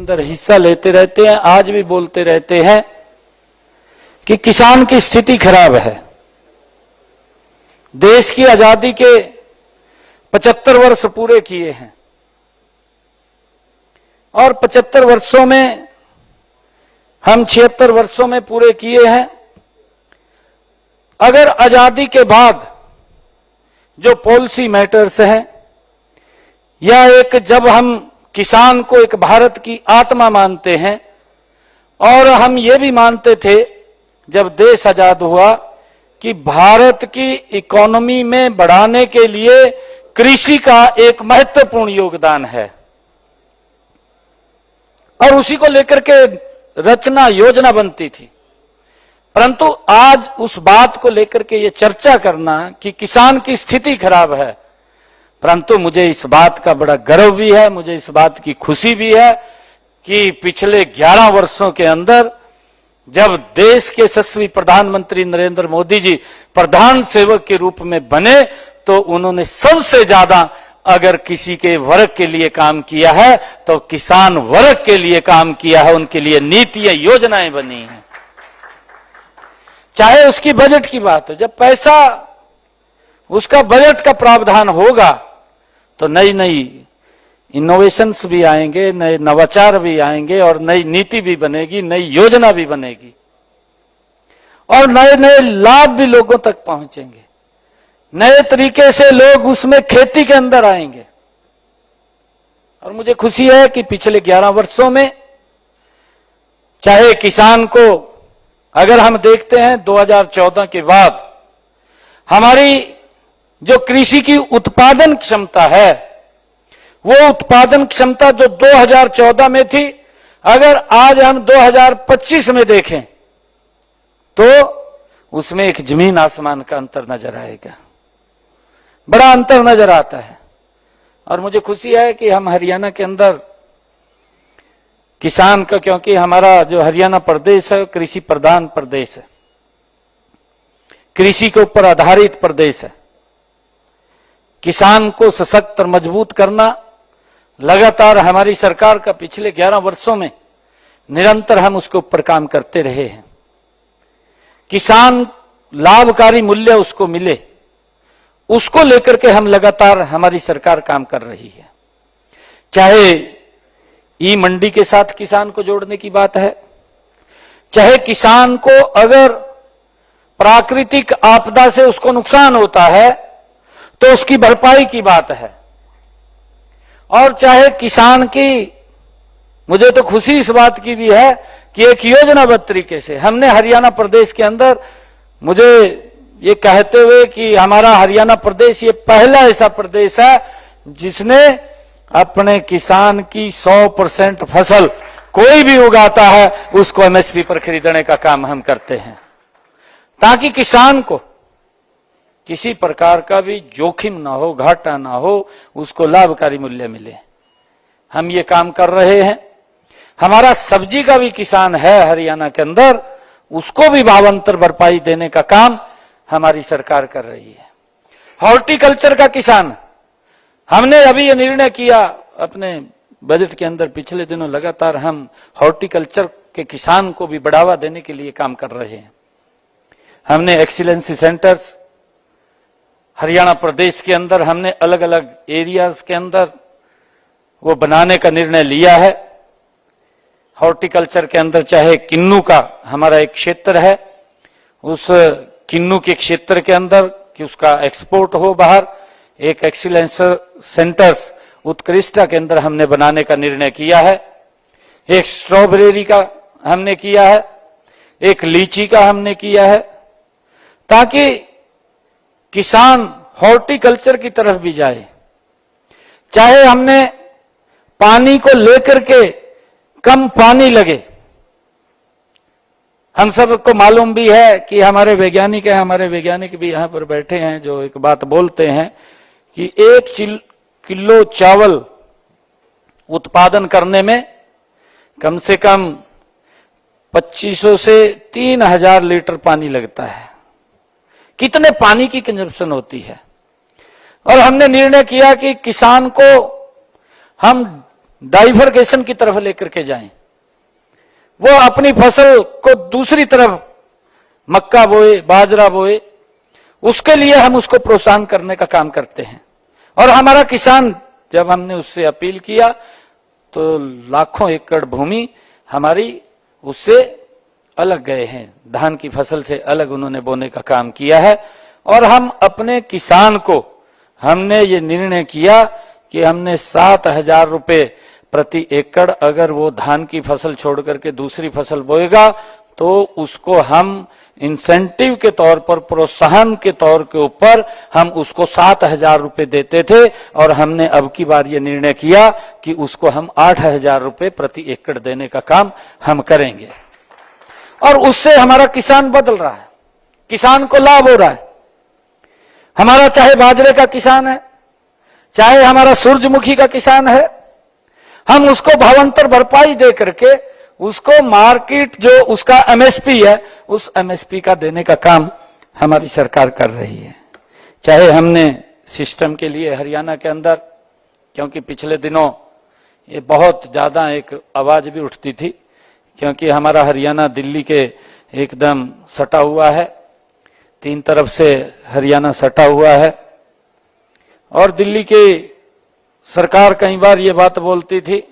अंदर हिस्सा लेते रहते हैं, आज भी बोलते रहते हैं कि किसान की स्थिति खराब है। देश की आजादी के 75 वर्ष पूरे किए हैं और 75 वर्षों में हम 76 वर्षों में पूरे किए हैं। अगर आजादी के बाद जो पॉलिसी मैटर्स हैं या एक जब हम किसान को एक भारत की आत्मा मानते हैं और हम ये भी मानते थे जब देश आजाद हुआ कि भारत की इकोनॉमी में बढ़ाने के लिए कृषि का एक महत्वपूर्ण योगदान है और उसी को लेकर के रचना योजना बनती थी। परंतु आज उस बात को लेकर के ये चर्चा करना कि किसान की स्थिति खराब है, परंतु मुझे इस बात का बड़ा गर्व भी है, मुझे इस बात की खुशी भी है कि पिछले 11 वर्षों के अंदर जब देश के यशस्वी प्रधानमंत्री नरेंद्र मोदी जी प्रधान सेवक के रूप में बने तो उन्होंने सबसे ज्यादा अगर किसी के वर्ग के लिए काम किया है तो किसान वर्ग के लिए काम किया है, उनके लिए नीतियां योजनाएं बनी हैं। चाहे उसकी बजट की बात हो, जब पैसा उसका बजट का प्रावधान होगा तो नई नई इनोवेशंस भी आएंगे, नए नवाचार भी आएंगे और नई नीति भी बनेगी, नई योजना भी बनेगी और नए नए लाभ भी लोगों तक पहुंचेंगे। नए तरीके से लोग उसमें खेती के अंदर आएंगे और मुझे खुशी है कि पिछले 11 वर्षों में चाहे किसान को अगर हम देखते हैं 2014 के बाद हमारी जो कृषि की उत्पादन क्षमता है वो उत्पादन क्षमता जो 2014 में थी अगर आज हम 2025 में देखें तो उसमें एक जमीन आसमान का अंतर नजर आएगा, बड़ा अंतर नजर आता है। और मुझे खुशी है कि हम हरियाणा के अंदर किसान का, क्योंकि हमारा जो हरियाणा प्रदेश है कृषि प्रधान प्रदेश है, कृषि के ऊपर आधारित प्रदेश है। किसान को सशक्त और मजबूत करना लगातार हमारी सरकार का पिछले 11 वर्षों में निरंतर हम उसके ऊपर काम करते रहे हैं। किसान लाभकारी मूल्य उसको मिले, उसको लेकर के हम लगातार हमारी सरकार काम कर रही है। चाहे ई मंडी के साथ किसान को जोड़ने की बात है, चाहे किसान को अगर प्राकृतिक आपदा से उसको नुकसान होता है तो उसकी भरपाई की बात है, और चाहे किसान की, मुझे तो खुशी इस बात की भी है कि एक योजनाबद्ध तरीके से हमने हरियाणा प्रदेश के अंदर, मुझे ये कहते हुए कि हमारा हरियाणा प्रदेश ये पहला ऐसा प्रदेश है जिसने अपने किसान की 100% फसल कोई भी उगाता है उसको एमएसपी पर खरीदने का काम हम करते हैं, ताकि किसान को किसी प्रकार का भी जोखिम ना हो, घाटा ना हो, उसको लाभकारी मूल्य मिले। हम ये काम कर रहे हैं। हमारा सब्जी का भी किसान है हरियाणा के अंदर, उसको भी भावांतर भरपाई देने का काम हमारी सरकार कर रही है। हॉर्टिकल्चर का किसान, हमने अभी ये निर्णय किया अपने बजट के अंदर, पिछले दिनों लगातार हम हॉर्टिकल्चर के किसान को भी बढ़ावा देने के लिए काम कर रहे हैं। हमने एक्सीलेंसी सेंटर्स हरियाणा प्रदेश के अंदर, हमने अलग अलग एरियाज के अंदर वो बनाने का निर्णय लिया है। हॉर्टिकल्चर के अंदर चाहे किन्नू का हमारा एक क्षेत्र है, उस किन्नू के क्षेत्र के अंदर कि उसका एक्सपोर्ट हो बाहर, एक एक्सीलेंस सेंटर्स उत्कृष्टता के अंदर हमने बनाने का निर्णय किया है। एक स्ट्रॉबेरी का हमने किया है, एक लीची का हमने किया है, ताकि किसान हॉर्टिकल्चर की तरफ भी जाए। चाहे हमने पानी को लेकर के कम पानी लगे, हम सबको मालूम भी है कि हमारे वैज्ञानिक हैं, हमारे वैज्ञानिक भी यहां पर बैठे हैं जो एक बात बोलते हैं कि 1 किलो चावल उत्पादन करने में कम से कम 2500 से 3000 लीटर पानी लगता है। कितने पानी की कंजप्शन होती है। और हमने निर्णय किया कि किसान को हम डाइवर्गेशन की तरफ लेकर के जाएं, वो अपनी फसल को दूसरी तरफ मक्का बोए, बाजरा बोए, उसके लिए हम उसको प्रोत्साहन करने का काम करते हैं। और हमारा किसान, जब हमने उससे अपील किया तो लाखों एकड़ भूमि हमारी उससे अलग गए हैं, धान की फसल से अलग उन्होंने बोने का काम किया है। और हम अपने किसान को, हमने ये निर्णय किया कि हमने 7,000 रुपए प्रति एकड़, अगर वो धान की फसल छोड़ करके दूसरी फसल बोएगा तो उसको हम इंसेंटिव के तौर पर, प्रोत्साहन के तौर के ऊपर हम उसको 7,000 रुपए देते थे। और हमने अब की बार ये निर्णय किया कि उसको हम 8,000 रुपए प्रति एकड़ देने का काम हम करेंगे। और उससे हमारा किसान बदल रहा है, किसान को लाभ हो रहा है। हमारा चाहे बाजरे का किसान है, चाहे हमारा सूरजमुखी का किसान है, हम उसको भावांतर भरपाई दे करके उसको मार्केट जो उसका एमएसपी है, उस एमएसपी का देने का काम हमारी सरकार कर रही है। चाहे हमने सिस्टम के लिए हरियाणा के अंदर, क्योंकि पिछले दिनों ये बहुत ज्यादा एक आवाज भी उठती थी, क्योंकि हमारा हरियाणा दिल्ली के एकदम सटा हुआ है, 3 तरफ से हरियाणा सटा हुआ है। और दिल्ली की सरकार कई बार ये बात बोलती थी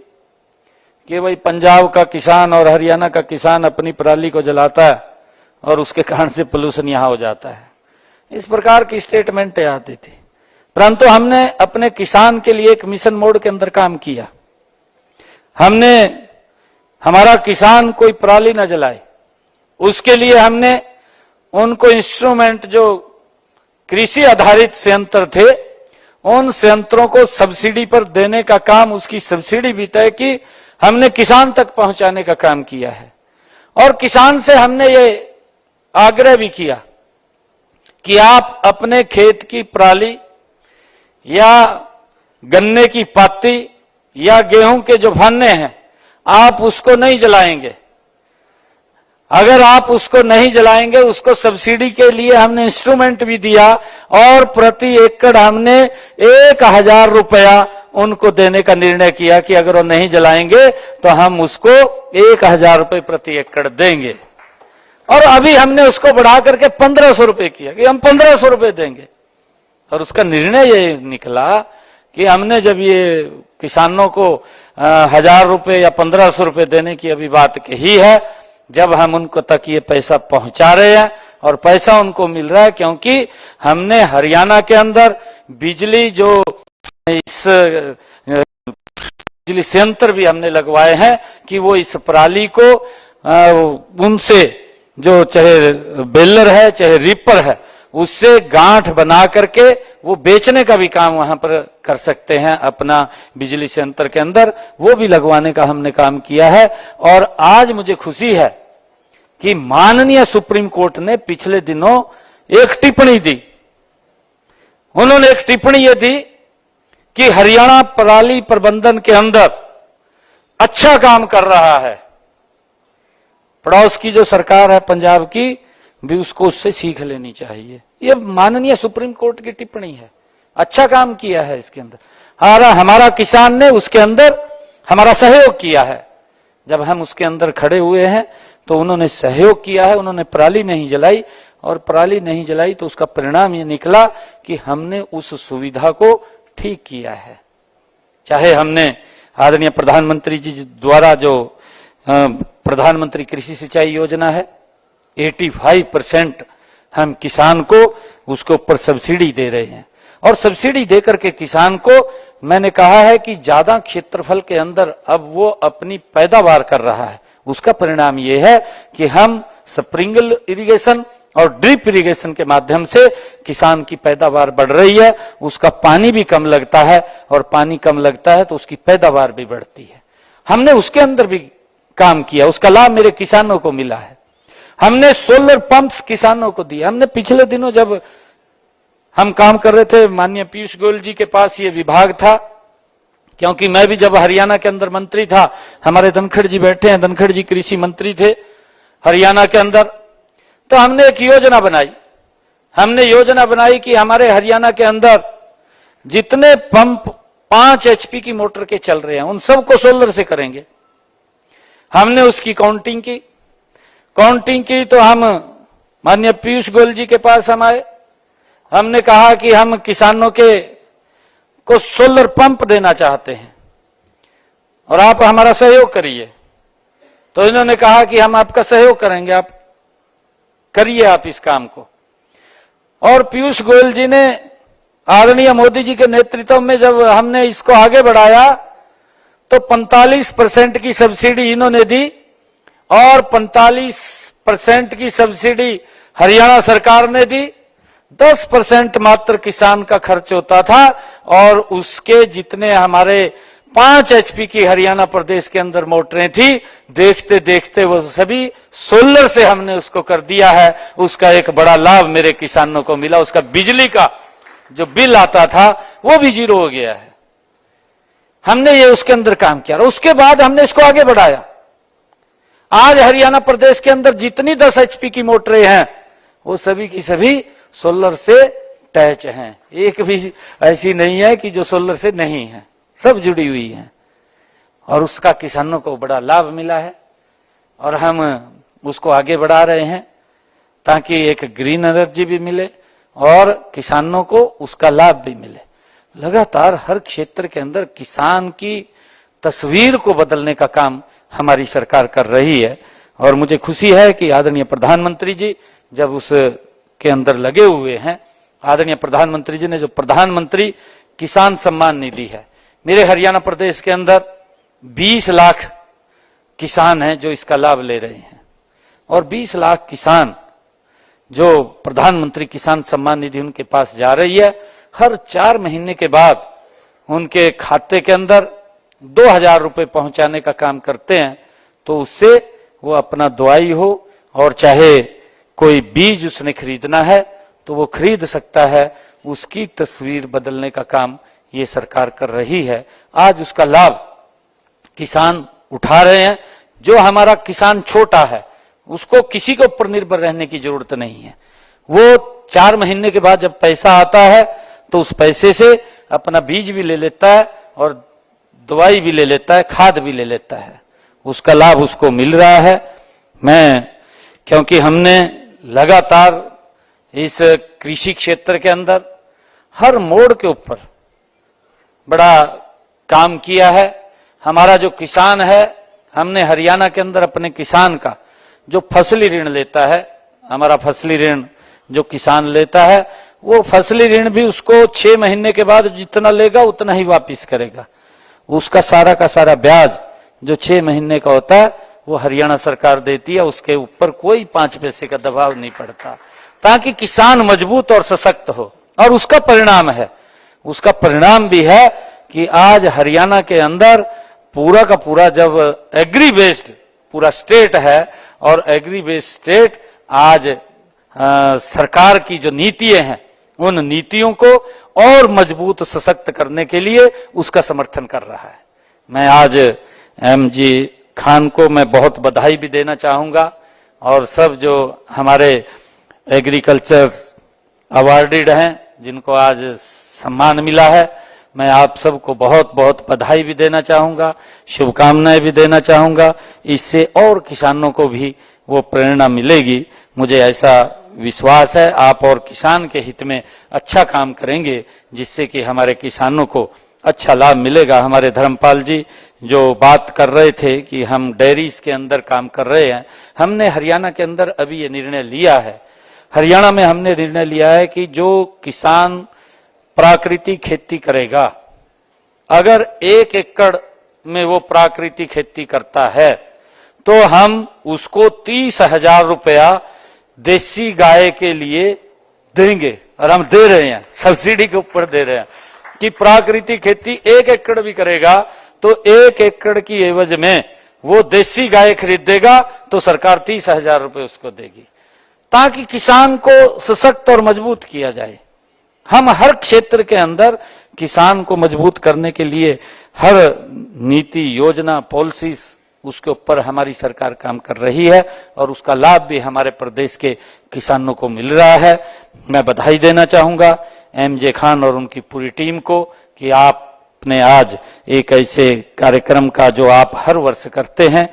कि भाई पंजाब का किसान और हरियाणा का किसान अपनी पराली को जलाता है और उसके कारण से पोल्यूशन यहां हो जाता है, इस प्रकार की स्टेटमेंटें आती थी। परंतु हमने अपने किसान के लिए एक मिशन मोड के अंदर काम किया। हमने, हमारा किसान कोई पराली न जलाए, उसके लिए हमने उनको इंस्ट्रूमेंट, जो कृषि आधारित संयंत्र थे, उन संयंत्रों को सब्सिडी पर देने का काम, उसकी सब्सिडी भी तय की, हमने किसान तक पहुंचाने का काम किया है। और किसान से हमने ये आग्रह भी किया कि आप अपने खेत की पराली या गन्ने की पाती या गेहूं के जो भान्ने हैं, आप उसको नहीं जलाएंगे। अगर आप उसको नहीं जलाएंगे, उसको सब्सिडी के लिए हमने इंस्ट्रूमेंट भी दिया और प्रति एकड़ हमने 1,000 रुपया उनको देने का निर्णय किया कि अगर वो नहीं जलाएंगे तो हम उसको 1,000 रुपये प्रति एकड़ देंगे। और अभी हमने उसको बढ़ा करके 1,500 रुपये किया कि हम 1,500 रुपये देंगे। और उसका निर्णय ये निकला कि हमने जब ये किसानों को 1,000 रुपये या 1,500 रुपये देने की अभी बात कही है, जब हम उनको तक ये पैसा पहुंचा रहे हैं और पैसा उनको मिल रहा है, क्योंकि हमने हरियाणा के अंदर बिजली, जो इस बिजली संयंत्र भी हमने लगवाए हैं कि वो इस पराली को उनसे, जो चाहे बेलर है चाहे रीपर है, उससे गांठ बना करके वो बेचने का भी काम वहां पर कर सकते हैं अपना बिजली संयंत्र के अंदर, वो भी लगवाने का हमने काम किया है। और आज मुझे खुशी है कि माननीय सुप्रीम कोर्ट ने पिछले दिनों एक टिप्पणी दी। उन्होंने एक टिप्पणी ये दी कि हरियाणा पराली प्रबंधन के अंदर अच्छा काम कर रहा है। पड़ोस की जो सरकार है पंजाब की, भी उसको उससे सीख लेनी चाहिए। ये माननीय सुप्रीम कोर्ट की टिप्पणी है, अच्छा काम किया है इसके अंदर। हमारा किसान ने उसके अंदर हमारा सहयोग किया है। जब हम उसके अंदर खड़े हुए हैं तो उन्होंने सहयोग किया है, उन्होंने पराली नहीं जलाई। और पराली नहीं जलाई तो उसका परिणाम ये निकला कि हमने उस सुविधा को ठीक किया है। चाहे हमने आदरणीय प्रधानमंत्री जी द्वारा जो प्रधानमंत्री कृषि सिंचाई योजना है, 85% हम किसान को उसके ऊपर सब्सिडी दे रहे हैं। और सब्सिडी देकर के किसान को मैंने कहा है कि ज्यादा क्षेत्रफल के अंदर अब वो अपनी पैदावार कर रहा है। उसका परिणाम ये है कि हम स्प्रिंकल इरिगेशन और ड्रिप इरिगेशन के माध्यम से किसान की पैदावार बढ़ रही है, उसका पानी भी कम लगता है, और पानी कम लगता है तो उसकी पैदावार भी बढ़ती है। हमने उसके अंदर भी काम किया, उसका लाभ मेरे किसानों को मिला है। हमने सोलर पंप्स किसानों को दिया। हमने पिछले दिनों जब हम काम कर रहे थे, माननीय पीयूष गोयल जी के पास ये विभाग था, क्योंकि मैं भी जब हरियाणा के अंदर मंत्री था, हमारे धनखड़ जी बैठे हैं, धनखड़ जी कृषि मंत्री थे हरियाणा के अंदर, तो हमने एक योजना बनाई। हमने योजना बनाई कि हमारे हरियाणा के अंदर जितने पंप 5 HP की मोटर के चल रहे हैं, उन सबको सोलर से करेंगे। हमने उसकी काउंटिंग की तो हम माननीय पीयूष गोयल जी के पास हम आए। हमने कहा कि हम किसानों को सोलर पंप देना चाहते हैं और आप हमारा सहयोग करिए। तो इन्होंने कहा कि हम आपका सहयोग करेंगे, आप करिए आप इस काम को। और पीयूष गोयल जी ने आदरणीय मोदी जी के नेतृत्व में जब हमने इसको आगे बढ़ाया तो 45% की सब्सिडी इन्होंने दी और 45% की सब्सिडी हरियाणा सरकार ने दी। 10% मात्र किसान का खर्च होता था और उसके जितने हमारे 5 HP की हरियाणा प्रदेश के अंदर मोटरें थी, देखते देखते वो सभी सोलर से हमने उसको कर दिया है। उसका एक बड़ा लाभ मेरे किसानों को मिला। उसका बिजली का जो बिल आता था वो भी 0 हो गया है। हमने ये उसके अंदर काम किया और उसके बाद हमने इसको आगे बढ़ाया। आज हरियाणा प्रदेश के अंदर जितनी 10 HP की मोटरें हैं वो सभी की सभी सोलर से अटैच हैं। एक भी ऐसी नहीं है कि जो सोलर से नहीं है, सब जुड़ी हुई हैं और उसका किसानों को बड़ा लाभ मिला है और हम उसको आगे बढ़ा रहे हैं ताकि एक ग्रीन एनर्जी भी मिले और किसानों को उसका लाभ भी मिले। लगातार हर क्षेत्र के अंदर किसान की तस्वीर को बदलने का काम हमारी सरकार कर रही है और मुझे खुशी है कि आदरणीय प्रधानमंत्री जी जब उस के अंदर लगे हुए हैं। आदरणीय प्रधानमंत्री जी ने जो प्रधानमंत्री किसान सम्मान निधि है, मेरे हरियाणा प्रदेश के अंदर 20 लाख किसान हैं जो इसका लाभ ले रहे हैं और 20 लाख किसान जो प्रधानमंत्री किसान सम्मान निधि उनके पास जा रही है, हर 4 महीने के बाद उनके खाते के अंदर 2000 रुपए पहुंचाने का काम करते हैं। तो उससे वो अपना दवाई हो और चाहे कोई बीज उसने खरीदना है तो वो खरीद सकता है। उसकी तस्वीर बदलने का काम ये सरकार कर रही है। आज उसका लाभ किसान उठा रहे हैं। जो हमारा किसान छोटा है उसको किसी के ऊपर निर्भर रहने की जरूरत नहीं है। वो 4 महीने के बाद जब पैसा आता है तो उस पैसे से अपना बीज भी ले लेता है और दवाई भी ले लेता है, खाद भी ले लेता है। उसका लाभ उसको मिल रहा है। क्योंकि हमने लगातार इस कृषि क्षेत्र के अंदर हर मोड़ के ऊपर बड़ा काम किया है। हमारा जो किसान है, हमने हरियाणा के अंदर अपने किसान का जो फसली ऋण लेता है, हमारा फसली ऋण जो किसान लेता है, वो फसली ऋण भी उसको 6 महीने के बाद जितना लेगा उतना ही वापिस करेगा। उसका सारा का सारा ब्याज जो 6 महीने का होता है वो हरियाणा सरकार देती है। उसके ऊपर कोई 5 पैसे का दबाव नहीं पड़ता ताकि किसान मजबूत और सशक्त हो। और उसका परिणाम है, उसका परिणाम भी है कि आज हरियाणा के अंदर पूरा का पूरा जब एग्री बेस्ड पूरा स्टेट है और एग्री बेस्ड स्टेट आज सरकार की जो नीतियां हैं उन नीतियों को और मजबूत सशक्त करने के लिए उसका समर्थन कर रहा है। मैं आज MG खान को मैं बहुत बधाई भी देना चाहूंगा और सब जो हमारे एग्रीकल्चर अवार्डेड हैं जिनको आज सम्मान मिला है, मैं आप सबको बहुत बहुत बधाई भी देना चाहूंगा, शुभकामनाएं भी देना चाहूंगा। इससे और किसानों को भी वो प्रेरणा मिलेगी। मुझे ऐसा विश्वास है आप और किसान के हित में अच्छा काम करेंगे जिससे कि हमारे किसानों को अच्छा लाभ मिलेगा। हमारे धर्मपाल जी जो बात कर रहे थे कि हम डेयरीज के अंदर काम कर रहे हैं, हमने हरियाणा के अंदर अभी ये निर्णय लिया है। हरियाणा में हमने निर्णय लिया है कि जो किसान प्राकृतिक खेती करेगा, अगर 1 एकड़ में वो प्राकृतिक खेती करता है तो हम उसको 30,000 रुपया देसी गाय के लिए देंगे और हम दे रहे हैं, सब्सिडी के ऊपर दे रहे हैं कि प्राकृतिक खेती 1 एकड़ भी करेगा तो 1 एकड़ की एवज में वो देसी गाय खरीदेगा तो सरकार 30,000 रुपए उसको देगी ताकि किसान को सशक्त और मजबूत किया जाए। हम हर क्षेत्र के अंदर किसान को मजबूत करने के लिए हर नीति योजना पॉलिसीज उसके ऊपर हमारी सरकार काम कर रही है और उसका लाभ भी हमारे प्रदेश के किसानों को मिल रहा है। मैं बधाई देना चाहूंगा MJ खान और उनकी पूरी टीम को कि आप अपने आज एक ऐसे कार्यक्रम का जो आप हर वर्ष करते हैं,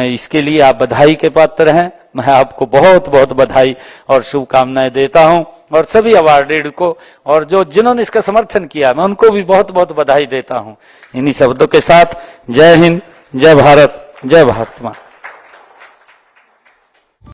इसके लिए आप बधाई के पात्र हैं। मैं आपको बहुत बहुत बधाई और शुभकामनाएं देता हूं, और सभी अवार्डेड को और जिन्होंने इसका समर्थन किया, मैं उनको भी बहुत बहुत बधाई देता हूं। इन्हीं शब्दों के साथ जय हिंद, जय भारत, जय भारत मां।